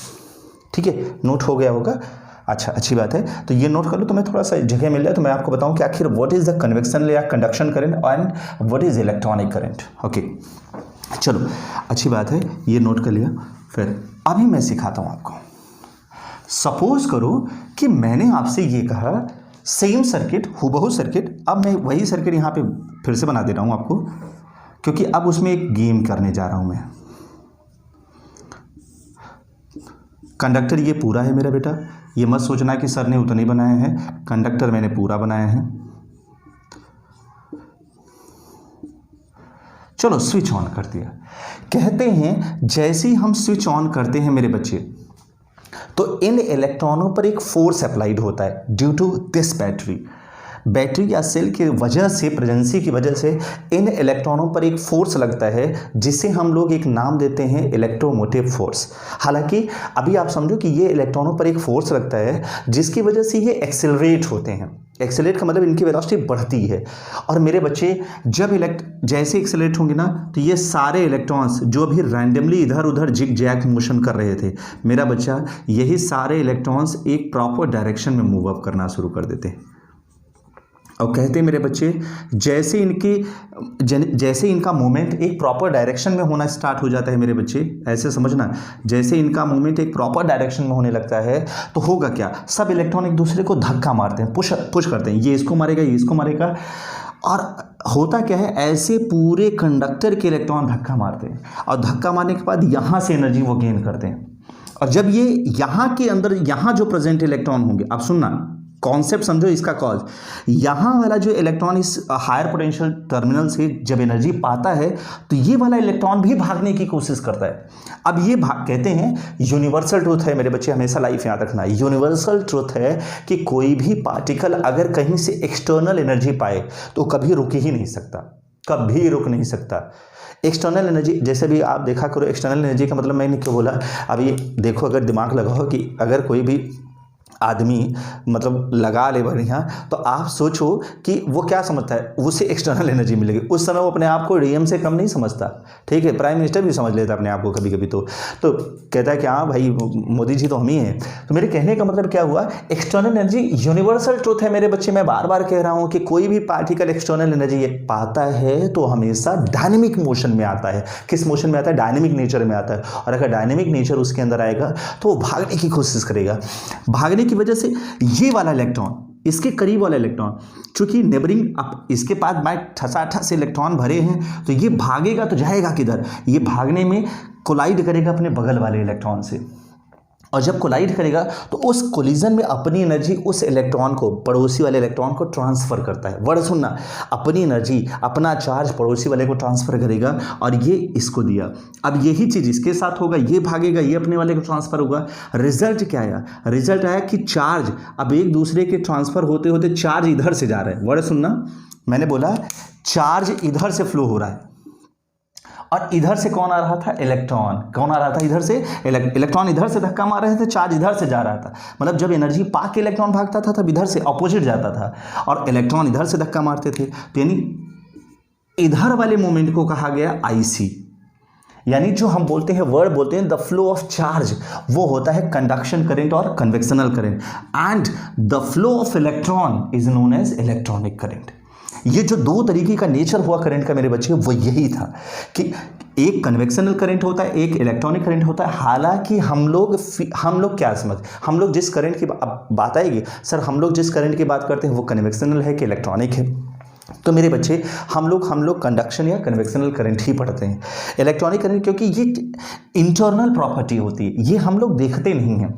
ठीक है, नोट हो गया होगा? अच्छा, अच्छी बात है। तो ये नोट कर लो, तो मैं थोड़ा सा जगह मिल जाए तो मैं आपको बताऊं कि आखिर व्हाट इज द कन्वेक्शन या conduction current and what is electronic current. Okay, चलो अच्छी बात है, ये नोट कर लिया। फिर अभी मैं सिखाता हूं आपको। सपोज करो कि मैंने आपसे ये कहा सेम सर्किट, हूबहू सर्किट। अब मैं वही सर्किट यहाँ पे फिर से बना दे रहा हूँ आपको, क्योंकि अब उसमें एक गेम करने जा रहा हूँ मैं। कंडक्टर ये पूरा है मेरा बेटा, ये मत सोचना कि सर ने उतना ही बनाया है, कंडक्टर मैंने पूरा बनाया है। चलो स्विच ऑन कर दिया। कहते हैं जैसे ही हम स्विच ऑन करते हैं मेरे बच्चे, तो इन इलेक्ट्रॉनों पर एक फोर्स अप्लाइड होता है ड्यू टू दिस बैटरी या सेल की वजह से, प्रेजेंसी की वजह से इन इलेक्ट्रॉनों पर एक फोर्स लगता है जिसे हम लोग एक नाम देते हैं इलेक्ट्रोमोटिव फोर्स। हालांकि अभी आप समझो कि ये इलेक्ट्रॉनों पर एक फोर्स लगता है जिसकी वजह से ये एक्सेलरेट होते हैं। एक्सेलरेट का मतलब इनकी वेलोसिटी बढ़ती है। और मेरे बच्चे जब जैसे एक्सेलरेट होंगे ना, तो ये सारे इलेक्ट्रॉन्स जो भी रैंडमली इधर उधर जिग जैग मोशन कर रहे थे मेरा बच्चा, यही सारे इलेक्ट्रॉन्स एक प्रॉपर डायरेक्शन में मूव अप करना शुरू कर देते हैं। और कहते हैं मेरे बच्चे जैसे इनका मूवमेंट एक प्रॉपर डायरेक्शन में होना स्टार्ट हो जाता है मेरे बच्चे, ऐसे समझना, जैसे इनका मूवमेंट एक प्रॉपर डायरेक्शन में होने लगता है तो होगा क्या? सब इलेक्ट्रॉन एक दूसरे को धक्का मारते हैं, पुश करते हैं, ये इसको मारेगा, ये इसको मारेगा। और होता क्या है, ऐसे पूरे कंडक्टर के इलेक्ट्रॉन धक्का मारते हैं और धक्का मारने के बाद यहाँ से एनर्जी वो गेन करते हैं। और जब ये यहाँ के अंदर, यहाँ जो प्रेजेंट इलेक्ट्रॉन होंगे, आप सुनना कॉन्सेप्ट समझो इसका कॉज, यहाँ वाला जो इलेक्ट्रॉन इस हायर पोटेंशियल टर्मिनल से जब एनर्जी पाता है तो ये वाला इलेक्ट्रॉन भी भागने की कोशिश करता है। अब ये कहते हैं यूनिवर्सल ट्रूथ है मेरे बच्चे, हमेशा लाइफ याद रखना, यूनिवर्सल ट्रूथ है कि कोई भी पार्टिकल अगर कहीं से एक्सटर्नल एनर्जी पाए तो कभी रुक ही नहीं सकता, कभी रुक नहीं सकता। एक्सटर्नल एनर्जी, जैसे भी आप देखा करो, एक्सटर्नल एनर्जी का मतलब मैंने क्यों बोला, अब ये देखो, अगर दिमाग लगाओ कि अगर कोई भी आदमी मतलब लगा ले बढ़िया, तो आप सोचो कि वो क्या समझता है, उसे एक्सटर्नल एनर्जी मिलेगी। उस समय वो अपने आप को डीएम से कम नहीं समझता, ठीक है, प्राइम मिनिस्टर भी समझ लेता अपने आप को कभी कभी। तो कहता है कि हाँ भाई मोदी जी तो हम ही हैं। तो मेरे कहने का मतलब क्या हुआ, एक्सटर्नल एनर्जी यूनिवर्सल ट्रूथ है मेरे बच्चे। मैं बार बार कह रहा हूँ कि कोई भी पार्टिकल एक्सटर्नल एनर्जी पाता है तो हमेशा डायनेमिक मोशन में आता है। किस मोशन में आता है? डायनेमिक नेचर में आता है। और अगर डायनेमिक नेचर उसके अंदर आएगा तो वो भागने की कोशिश करेगा। भागने की वजह से ये वाला इलेक्ट्रॉन, इसके करीब वाला इलेक्ट्रॉन, चूंकि नेबरिंग, अब इसके पास बाय ठसाठस इलेक्ट्रॉन भरे हैं तो ये भागेगा तो जाएगा किधर? ये भागने में कोलाइड करेगा अपने बगल वाले इलेक्ट्रॉन से। और जब कोलाइड करेगा तो उस कोलिजन में अपनी एनर्जी उस इलेक्ट्रॉन को, पड़ोसी वाले इलेक्ट्रॉन को ट्रांसफर करता है। वर्ड सुनना, अपनी एनर्जी, अपना चार्ज पड़ोसी वाले को ट्रांसफर करेगा और ये इसको दिया। अब यही चीज इसके साथ होगा, ये भागेगा, ये अपने वाले को ट्रांसफर होगा। रिजल्ट क्या आया? रिजल्ट आया कि चार्ज अब एक दूसरे के ट्रांसफर होते होते चार्ज इधर से जा रहा है। वर्ड सुनना, मैंने बोला चार्ज इधर से फ्लो हो रहा है और इधर से कौन आ रहा था? इलेक्ट्रॉन। कौन आ रहा था? इधर से इलेक्ट्रॉन इधर से धक्का मार रहे थे, चार्ज इधर से जा रहा था। मतलब जब एनर्जी पा के इलेक्ट्रॉन भागता था तब इधर से ऑपोजिट जाता था और इलेक्ट्रॉन इधर से धक्का मारते थे। तो यानी इधर वाले मोमेंट को कहा गया आईसी। यानी जो हम बोलते हैं, वर्ड बोलते हैं द फ्लो ऑफ चार्ज, वो होता है कंडक्शन करंट और convectional current. And the flow of electron is known as electronic current. ये जो दो तरीके का नेचर हुआ करंट का मेरे बच्चे, वो यही था कि एक कन्वेक्शनल करंट होता है, एक इलेक्ट्रॉनिक करंट होता है। हालांकि हम लोग क्या समझ, हम लोग जिस करंट की बात आएगी सर, हम लोग जिस करंट की बात करते हैं वो कन्वेक्शनल है कि इलेक्ट्रॉनिक है। तो मेरे बच्चे हम लोग कंडक्शन या कन्वेक्शनल करंट ही पढ़ते हैं। इलेक्ट्रॉनिक करंट क्योंकि ये इंटरनल प्रॉपर्टी होती है, ये हम लोग देखते नहीं हैं,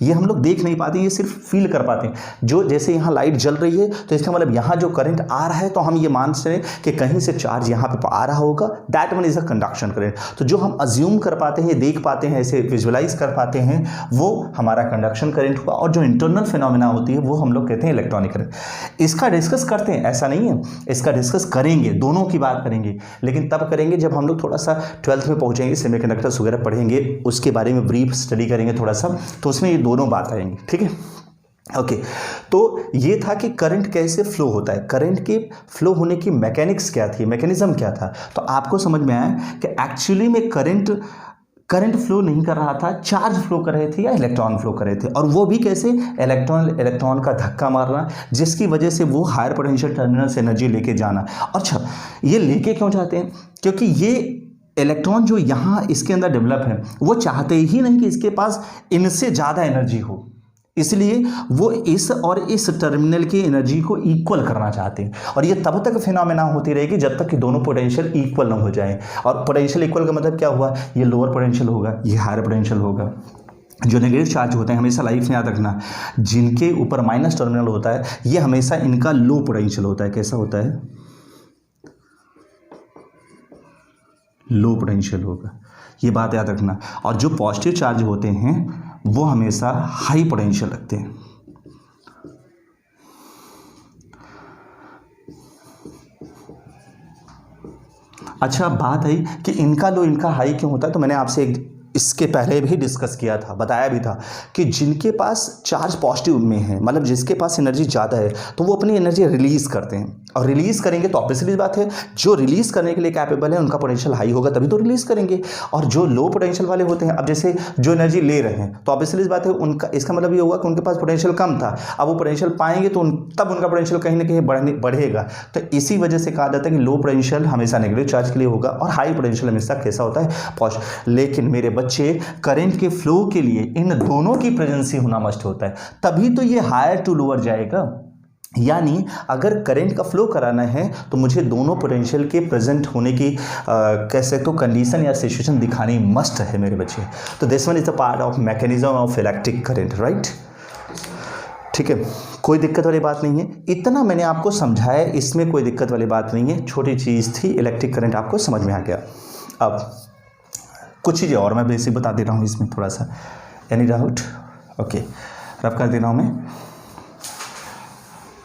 ये हम लोग देख नहीं पाते, ये सिर्फ फील कर पाते हैं। जो जैसे यहाँ लाइट जल रही है तो इसका मतलब यहाँ जो करंट आ रहा है तो हम ये मान सकते हैं कि कहीं से चार्ज यहाँ पे आ रहा होगा, that one is a conduction current. तो जो हम अज्यूम कर पाते हैं, देख पाते हैं, ऐसे विजुअलाइज कर पाते हैं, वो हमारा कंडक्शन करंट हुआ। और जो इंटरनल फिनोमिना होती है वो हम लोग कहते हैं इलेक्ट्रॉनिक करंट। इसका डिस्कस करते हैं, ऐसा नहीं है, इसका डिस्कस करेंगे, दोनों की बात करेंगे, लेकिन तब करेंगे जब हम लोग थोड़ा सा 12th में पहुँचेंगे, सेमीकंडक्टर्स वगैरह पढ़ेंगे, उसके बारे में ब्रीफ स्टडी करेंगे थोड़ा सा, तो उसमें ये दोनों बात आएंगी। ठीक है, ओके। तो ये था कि करंट कैसे फ्लो होता है, करंट के फ्लो होने की मैकेनिक्स क्या थी, मैकेनिज्म क्या था। तो आपको समझ में आया कि एक्चुअली में करंट फ्लो नहीं कर रहा था, चार्ज फ्लो कर रहे थे या इलेक्ट्रॉन फ्लो कर रहे थे। और वो भी कैसे, इलेक्ट्रॉन का धक्का मारना, जिसकी वजह से वो हायर पोटेंशियल टर्मिनल से एनर्जी लेके जाना। अच्छा, ये लेके क्यों जाते हैं, क्योंकि ये इलेक्ट्रॉन जो यहाँ इसके अंदर डेवलप है, वो चाहते ही नहीं कि इसके पास इनसे ज़्यादा एनर्जी हो, इसलिए वो इस और इस टर्मिनल की एनर्जी को इक्वल करना चाहते हैं। और ये तब तक फिनोमेना होती रहेगी जब तक कि दोनों पोटेंशियल इक्वल ना हो जाए। और पोटेंशियल इक्वल का मतलब क्या हुआ, ये लोअर पोटेंशियल होगा, ये हायर पोटेंशियल होगा। जो नेगेटिव चार्ज होते हैं, हमेशा लाइफ में याद रखना, जिनके ऊपर माइनस टर्मिनल होता है, ये हमेशा इनका लो पोटेंशियल होता है। कैसा होता है, लो पोटेंशियल होगा, ये बात याद रखना। और जो पॉजिटिव चार्ज होते हैं वो हमेशा हाई पोटेंशियल रखते हैं। अच्छा, बात है कि इनका लो इनका हाई क्यों होता है, तो मैंने आपसे इसके पहले भी डिस्कस किया था, बताया भी था कि जिनके पास चार्ज पॉजिटिव में है, मतलब जिसके पास एनर्जी ज़्यादा है, तो वो अपनी एनर्जी रिलीज़ करते हैं। और रिलीज़ करेंगे तो ऑब्वियसली बात है, जो रिलीज़ करने के लिए कैपेबल है उनका पोटेंशियल हाई होगा, तभी तो रिलीज़ करेंगे। और जो लो पोटेंशियल वाले होते हैं, अब जैसे जो एनर्जी ले रहे हैं, तो ऑब्वियसली बात है उनका, इसका मतलब ये होगा कि उनके पास पोटेंशियल कम था, अब वो पोटेंशियल पाएंगे तो तब उनका पोटेंशियल कहीं ना कहीं बढ़ेगा। तो इसी वजह से कहा जाता है कि लो पोटेंशियल हमेशा नेगेटिव चार्ज के लिए होगा और हाई पोटेंशियल हमेशा कैसा होता है, पॉजिटिव। लेकिन मेरे बच्चे, करंट के फ्लो के लिए इन दोनों की प्रेजेंस होना मस्ट होता है, तभी तो ये हायर टू लोअर जाएगा। यानी अगर करंट का फ्लो कराना है तो मुझे दोनों पोटेंशियल के प्रेजेंट होने की कैसे तो कंडीशन या सिचुएशन दिखानी मस्ट है मेरे बच्चे। तो this one is the part of mechanism of electric current, right. ठीक है, कोई दिक्कत वाली बात नहीं है, इतना मैंने आपको समझाया, इसमें कोई दिक्कत वाली बात नहीं है, छोटी चीज़ थी, इलेक्ट्रिक करंट आपको समझ में आ गया। अब कुछ चीज़ें और मैं बेसिक बता दे रहा हूँ इसमें थोड़ा सा, एनी डाउट, ओके, रब कर दे रहा हूँ मैं।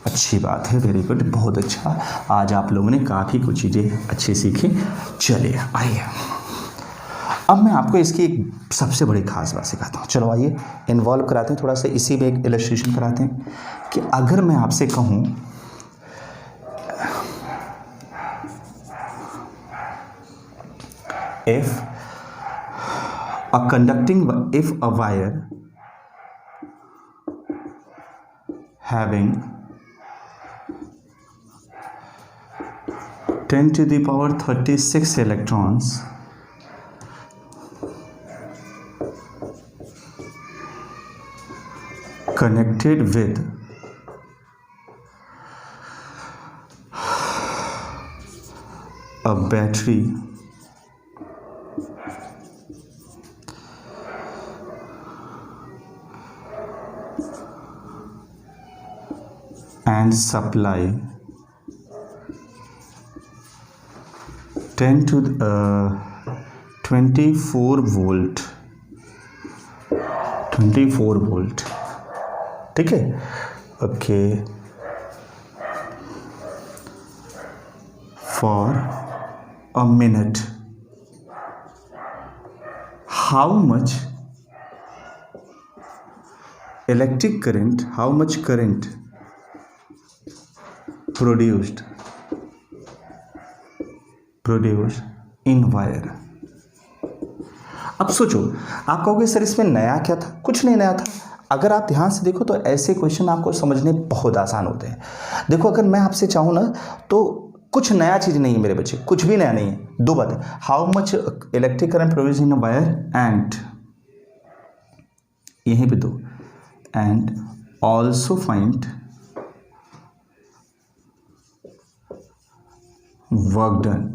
अच्छी बात है, वेरी गुड, बहुत अच्छा, आज आप लोगों ने काफ़ी कुछ चीज़ें अच्छी सीखी। चलिए आइए, अब मैं आपको इसकी एक सबसे बड़ी खास बात सिखाता हूँ। चलो आइए इन्वॉल्व कराते हैं थोड़ा सा, इसी में एक इलस्ट्रेशन कराते हैं कि अगर मैं आपसे कहूँ if a wire having 10 to the power 36 electrons connected with a battery and supply 10 to 24 volt, 24 volt, ठीक है, okay, for a minute, how much electric current, how much current produced in wire। अब सोचो, आप कहोगे sir इसमें नया क्या था, कुछ नहीं नया था, अगर आप ध्यान से देखो तो ऐसे क्वेश्चन आपको समझने बहुत आसान होते हैं। देखो अगर मैं आपसे चाहूँ ना तो कुछ नया चीज़ नहीं है मेरे बच्चे, कुछ भी नया नहीं है। दो बातें, how much electric current produce in a wire and, यहीं पे दो, and also find work done.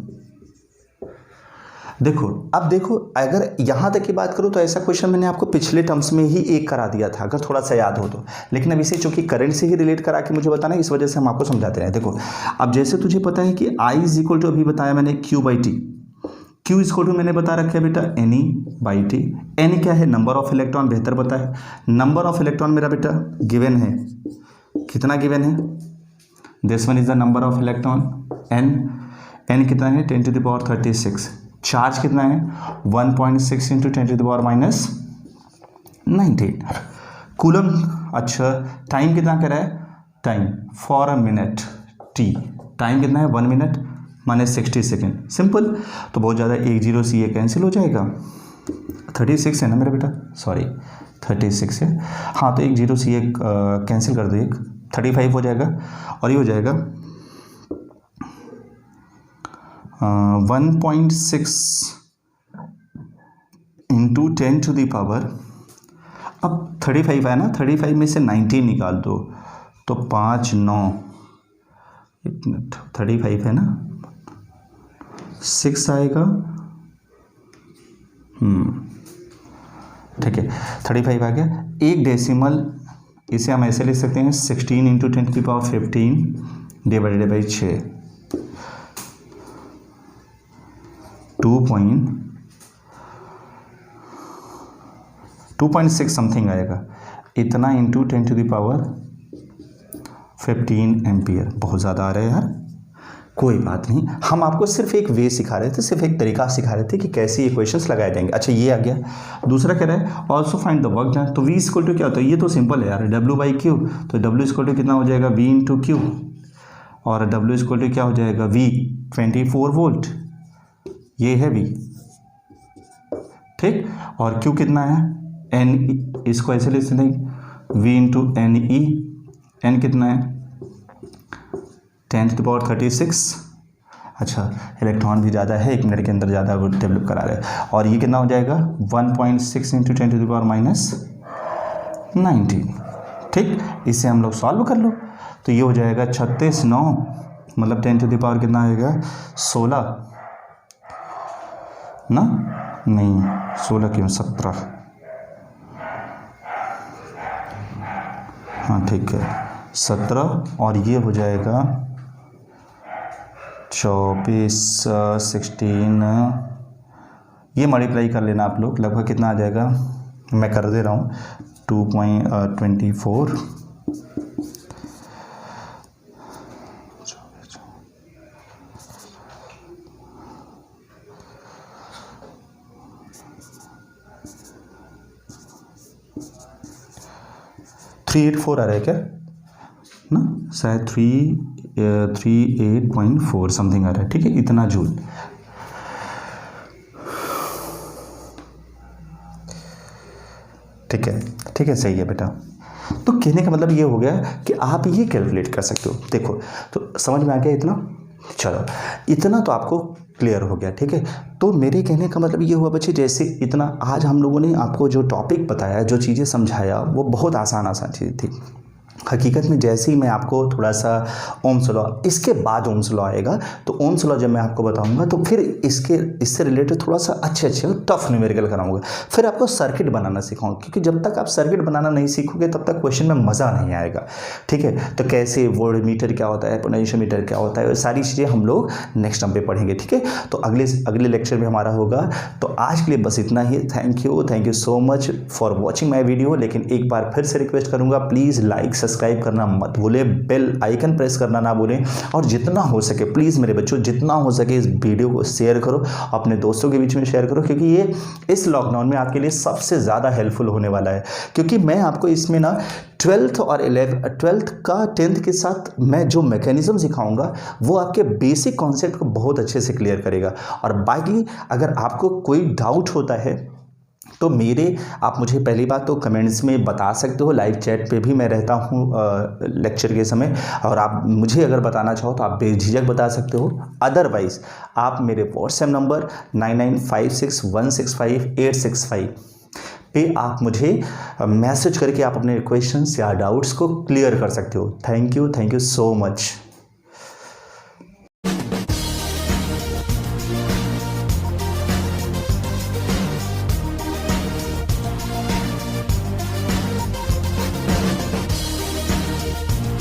देखो अब देखो, अगर यहाँ तक की बात करूँ तो ऐसा क्वेश्चन मैंने आपको पिछले टर्म्स में ही एक करा दिया था, अगर थोड़ा सा याद हो तो, लेकिन अब इसे चूंकि करंट से ही रिलेट करा के मुझे बताना है, इस वजह से हम आपको समझाते रहे। देखो अब जैसे तुझे पता है कि I इज इक्वल टू, अभी बताया मैंने Q/T, Q is equal to मैंने बता रखा है बेटा Ne/T। N क्या है, नंबर ऑफ इलेक्ट्रॉन, बेहतर पता है। नंबर ऑफ इलेक्ट्रॉन मेरा बेटा गिवन है, कितना गिवन है, this one is the number of electron. N कितना है, 10⁻36। चार्ज कितना है, 1.6 इंटू 10⁻19 कूलम। अच्छा टाइम कितना कह रहा है, time for a minute, T time कितना है, 1 मिनट माने 60 सेकेंड। सिंपल, तो बहुत ज़्यादा, 1 0 से ये कैंसिल हो जाएगा। 36 है ना मेरा बेटा, सॉरी 36 है, हाँ तो 1 0 से ये कैंसिल कर दो, एक 35 हो जाएगा, और ये हो जाएगा 1.6 इंटू 10 टू द पावर, अब 35 है ना, 35 में से 19 निकाल दो तो 5 9, 35 है ना, 6 आएगा, ठीक है 35 आ गया। एक डेसिमल, इसे हम ऐसे लिख सकते हैं 16 इंटू 10 की पावर 15 डिवाइडेड बाई 6, 2.6 समथिंग आएगा, इतना into 10 to the power 15 ampere. बहुत ज़्यादा आ रहा है यार, कोई बात नहीं, हम आपको सिर्फ एक वे सिखा रहे थे, सिर्फ एक तरीका सिखा रहे थे कि कैसे ये क्वेश्चंस लगाए जाएंगे। अच्छा ये आ गया। दूसरा कह रहा है also find the work done, तो V इक्वल टू क्या होता है, ये तो सिंपल है यार, W/Q, तो W इक्वल टू कितना हो जाएगा, V इंटू Q, और W इक्वल टू क्या हो जाएगा, V 24 वोल्ट, ये है V, ठीक, और Q कितना है, N, इसको ऐसे लिख सकते हैं V इंटू Ne, N कितना है 10⁻36। अच्छा इलेक्ट्रॉन भी ज़्यादा है, 1 मिनट के अंदर ज़्यादा डेवलप करा रहे हैं, और ये कितना हो जाएगा 1.6 इंटू 10 टू द पावर -19, ठीक, इसे हम लोग सॉल्व कर लो तो ये हो जाएगा 36 9, मतलब 10 टू द पावर कितना आएगा 16 ना, नहीं 16 क्यों, 17, हाँ ठीक है 17, और ये हो जाएगा 24 16, ये मल्टीप्लाई कर लेना आप लोग, लगभग कितना आ जाएगा, मैं कर दे रहा हूँ 2.24, $384 आ रहा है क्या ना, शायद 338.4 समथिंग आ रहा है, ठीक है, इतना जूल। ठीक है सही है बेटा। तो कहने का मतलब ये हो गया कि आप ये कैलकुलेट कर सकते हो। देखो तो समझ में आ गया इतना, चलो इतना तो आपको क्लियर हो गया, ठीक है। तो मेरे कहने का मतलब ये हुआ बच्चे, जैसे इतना आज हम लोगों ने आपको जो टॉपिक बताया, जो चीज़ें समझाया, वो बहुत आसान चीज़ थी। हकीकत में जैसे ही मैं आपको थोड़ा सा ओम्स लॉ, इसके बाद ओम्स लॉ आएगा, तो ओम्स लॉ जब मैं आपको बताऊंगा तो फिर इससे रिलेटेड थोड़ा सा अच्छे टफ न्यूमेरिकल कराऊंगा, फिर आपको सर्किट बनाना सिखाऊंगा, क्योंकि जब तक आप सर्किट बनाना नहीं सीखोगे तब तक क्वेश्चन में मज़ा नहीं आएगा, ठीक है। तो कैसे वोल्टमीटर क्या होता है, पोटेंशियोमीटर क्या होता है, सारी चीज़ें हम लोग नेक्स्ट टाइम पे पढ़ेंगे, ठीक है। तो अगले लेक्चर में हमारा होगा। तो आज के लिए बस इतना ही। Thank you so much for watching my video. लेकिन एक बार फिर से रिक्वेस्ट करूँगा, प्लीज़ लाइक सब्सक्राइब करना मत भूलें, बेल आइकन प्रेस करना ना भूलें, और जितना हो सके प्लीज़ मेरे बच्चों, जितना हो सके इस वीडियो को शेयर करो, अपने दोस्तों के बीच में शेयर करो, क्योंकि ये इस लॉकडाउन में आपके लिए सबसे ज़्यादा हेल्पफुल होने वाला है। क्योंकि मैं आपको इसमें ना 12th और 12th का 10th के साथ मैं जो मैकेनिज्म सिखाऊंगा वो आपके बेसिक कॉन्सेप्ट को बहुत अच्छे से क्लियर करेगा। और बाकी अगर आपको कोई डाउट होता है तो आप मुझे पहली बात तो कमेंट्स में बता सकते हो, लाइव चैट पे भी मैं रहता हूँ लेक्चर के समय, और आप मुझे अगर बताना चाहो तो आप बेझिझक बता सकते हो। अदरवाइज़ आप मेरे व्हाट्सएप नंबर 9956165865 पे आप मुझे मैसेज करके आप अपने क्वेश्चंस या डाउट्स को क्लियर कर सकते हो। Thank you so much.